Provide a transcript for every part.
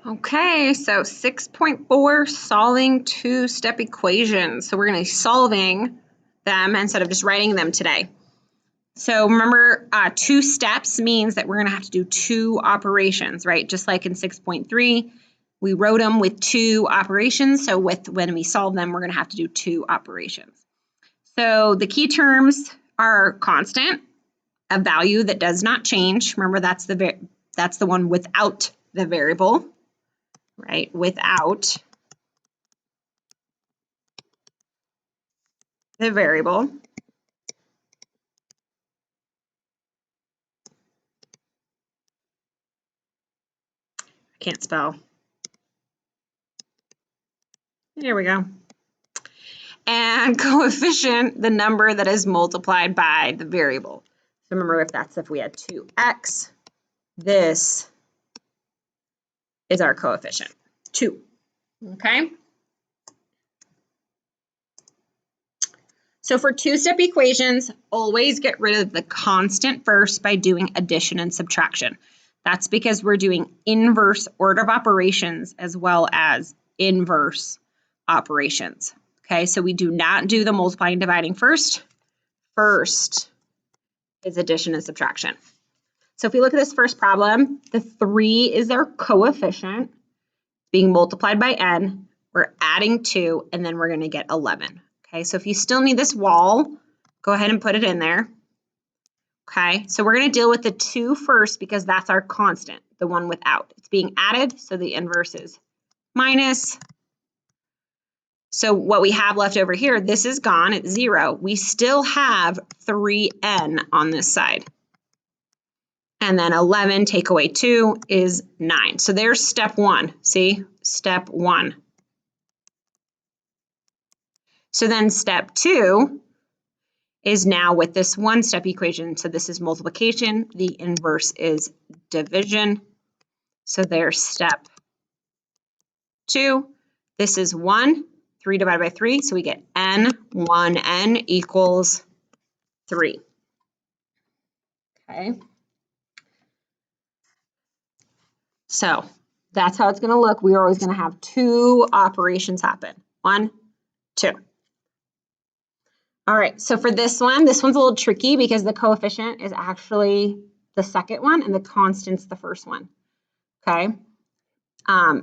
Okay, so 6.4, solving two-step equations. So we're going to be solving them instead of just writing them today. So remember, 2 steps means that we're going to have to do 2 operations, right? Just like in 6.3, we wrote them with 2 operations. So when we solve them, we're going to have to do 2 operations. So the key terms are constant, a value that does not change. Remember, that's the one without the variable. Right, without the variable. I can't spell. There we go. And coefficient, the number that is multiplied by the variable. So remember, if we had 2x, this is our coefficient, 2, okay? So for two-step equations, always get rid of the constant first by doing addition and subtraction. That's because we're doing inverse order of operations as well as inverse operations. Okay, so we do not do the multiplying and dividing first. First is addition and subtraction. So if we look at this first problem, the 3 is our coefficient being multiplied by n. We're adding 2, and then we're going to get 11. Okay, so if you still need this wall, go ahead and put it in there. Okay, so we're going to deal with the 2 first because that's our constant, the one without. It's being added, so the inverse is minus. So what we have left over here, this is gone, it's 0. We still have 3n on this side. And then 11 take away 2 is 9. So there's step 1, see? Step 1. So then step 2 is now with this one-step equation. So this is multiplication. The inverse is division. So there's step 2. This is 1. 3 divided by 3. So we get n. 1n equals 3. Okay. So that's how it's going to look. We are always going to have 2 operations happen. 1, 2. All right, so for this one's a little tricky because the coefficient is actually the second one and the constant's the first one. Okay.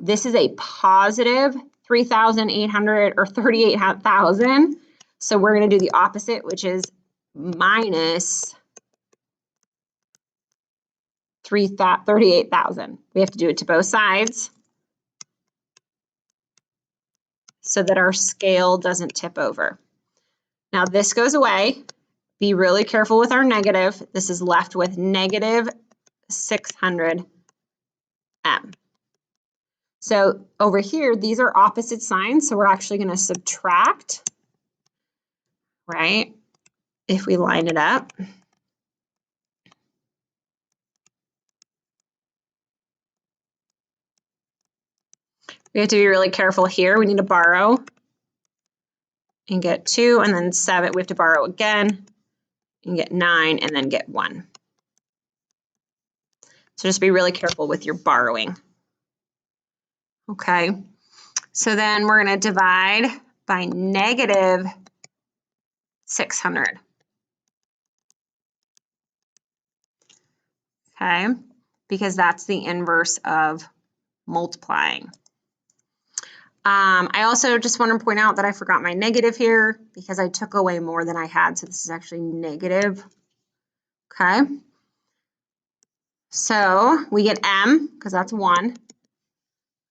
This is a positive 3,800 or 38,000. So we're going to do the opposite, which is minus 38,000. We have to do it to both sides so that our scale doesn't tip over. Now this goes away. Be really careful with our negative. This is left with negative 600m. So over here, these are opposite signs, so we're actually going to subtract, right? If we line it up. We have to be really careful here. We need to borrow and get 2, and then 7. We have to borrow again and get 9, and then get 1. So just be really careful with your borrowing. Okay, so then we're going to divide by negative 600. Okay, because that's the inverse of multiplying. I also just want to point out that I forgot my negative here because I took away more than I had, so this is actually negative. Okay, so we get m because that's 1.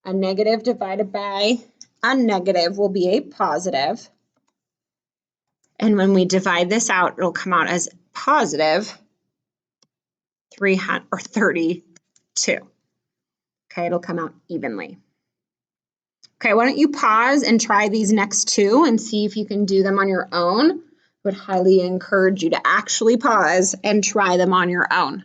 A negative divided by a negative will be a positive. And when we divide this out, it'll come out as positive 32. Okay, it'll come out evenly. Okay, why don't you pause and try these next 2 and see if you can do them on your own. I would highly encourage you to actually pause and try them on your own.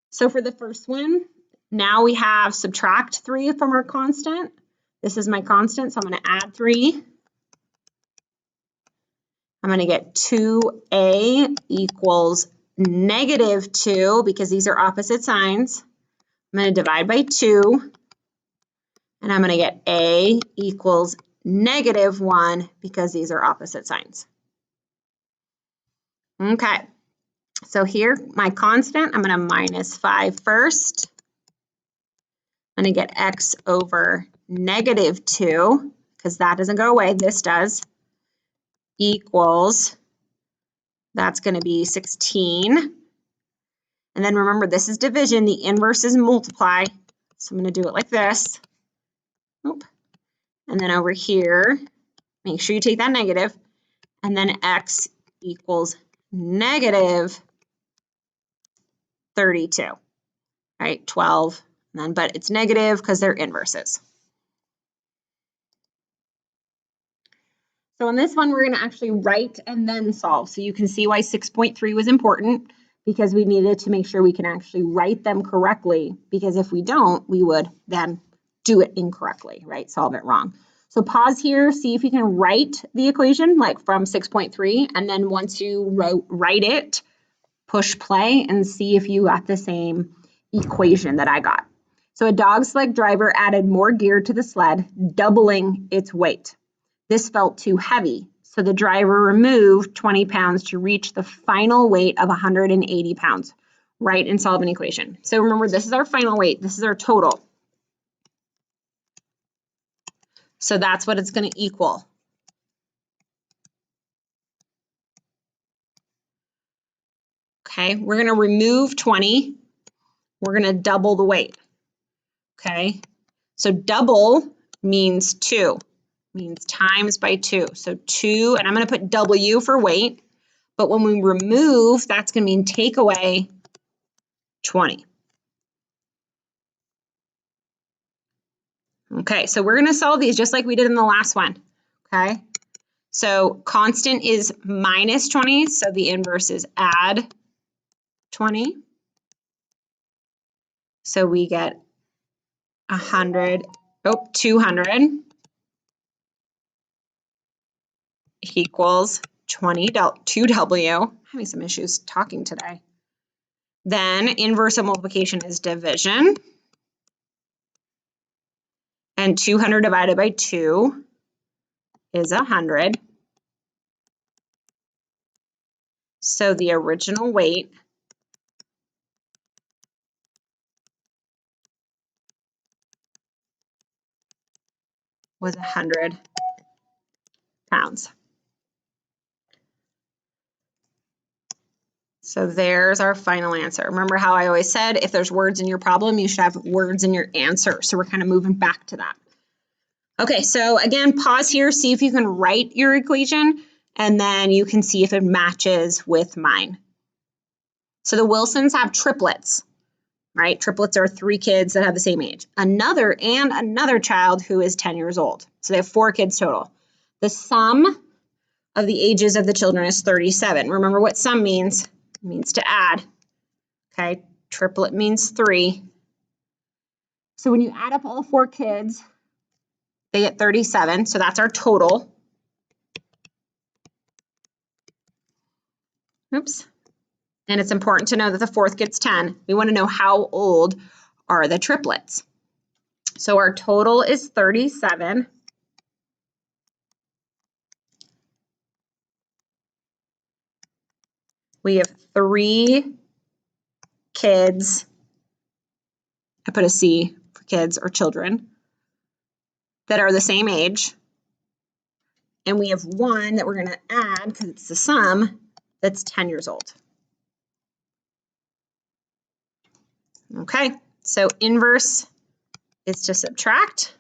So for the first one, now we have subtract 3 from our constant. This is my constant, so I'm going to add 3. I'm going to get 2a equals negative 2 because these are opposite signs. I'm going to divide by 2. And I'm going to get A equals -1 because these are opposite signs. Okay, so here, my constant, I'm going to -5 first. I'm going to get x over -2, because that doesn't go away, this does, equals, that's going to be 16. And then remember, this is division, the inverse is multiply. So I'm going to do it like this. Oop. And then over here, make sure you take that negative. And then x equals -32. Right, 12. And then, but it's negative because they're inverses. So on this one, we're going to actually write and then solve. So you can see why 6.3 was important, because we needed to make sure we can actually write them correctly, because if we don't, we would then do it incorrectly, right? Solve it wrong. So pause here, see if you can write the equation like from 6.3, and then once you write it, push play and see if you got the same equation that I got. So a dog sled driver added more gear to the sled, doubling its weight. This felt too heavy, so the driver removed 20 pounds to reach the final weight of 180 pounds. Write and solve an equation. So remember, this is our final weight. This is our total. So that's what it's going to equal. Okay, we're going to remove 20. We're going to double the weight. Okay, so double means 2. Means times by 2. So 2, and I'm going to put W for weight, but when we remove, that's going to mean take away 20. Okay, so we're going to solve these just like we did in the last one. Okay, so constant is -20, so the inverse is add 20. So we get 200 equals 2W. I'm having some issues talking today. Then inverse of multiplication is division. And 200 divided by 2 is 100. So the original weight was 100 pounds. So there's our final answer. Remember how I always said, if there's words in your problem, you should have words in your answer. So we're kind of moving back to that. Okay, so again, pause here, see if you can write your equation, and then you can see if it matches with mine. So the Wilsons have triplets, right? Triplets are 3 kids that have the same age. Another child who is 10 years old. So they have 4 kids total. The sum of the ages of the children is 37. Remember what sum means? It means to add. Okay, triplet means 3. So when you add up all 4 kids, they get 37. So that's our total. Oops. And it's important to know that the 4th gets 10. We want to know how old are the triplets. So our total is 37. We have 3 kids. I put a C for kids or children that are the same age. And we have 1 that we're going to add because it's the sum that's 10 years old. Okay, so inverse is to subtract.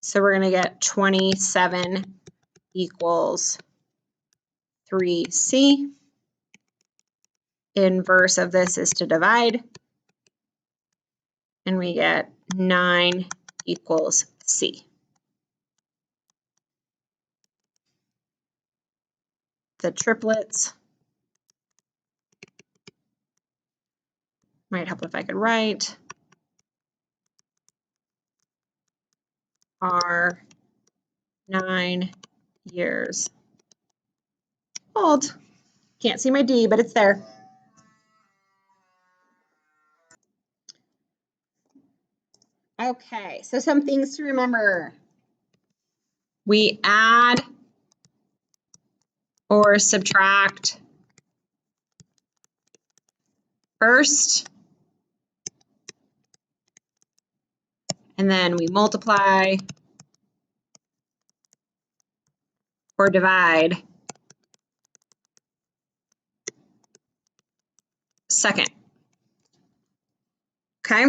So we're going to get 27 equals 3C. Inverse of this is to divide. And we get 9 equals C. The triplets, might help if I could write, are 9 years old. Can't see my D, but it's there. Okay, so some things to remember. We add or subtract first, and then we multiply or divide second. Okay,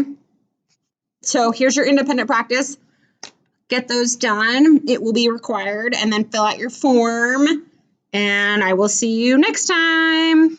so here's your independent practice. Get those done. It will be required, and then fill out your form, and I will see you next time.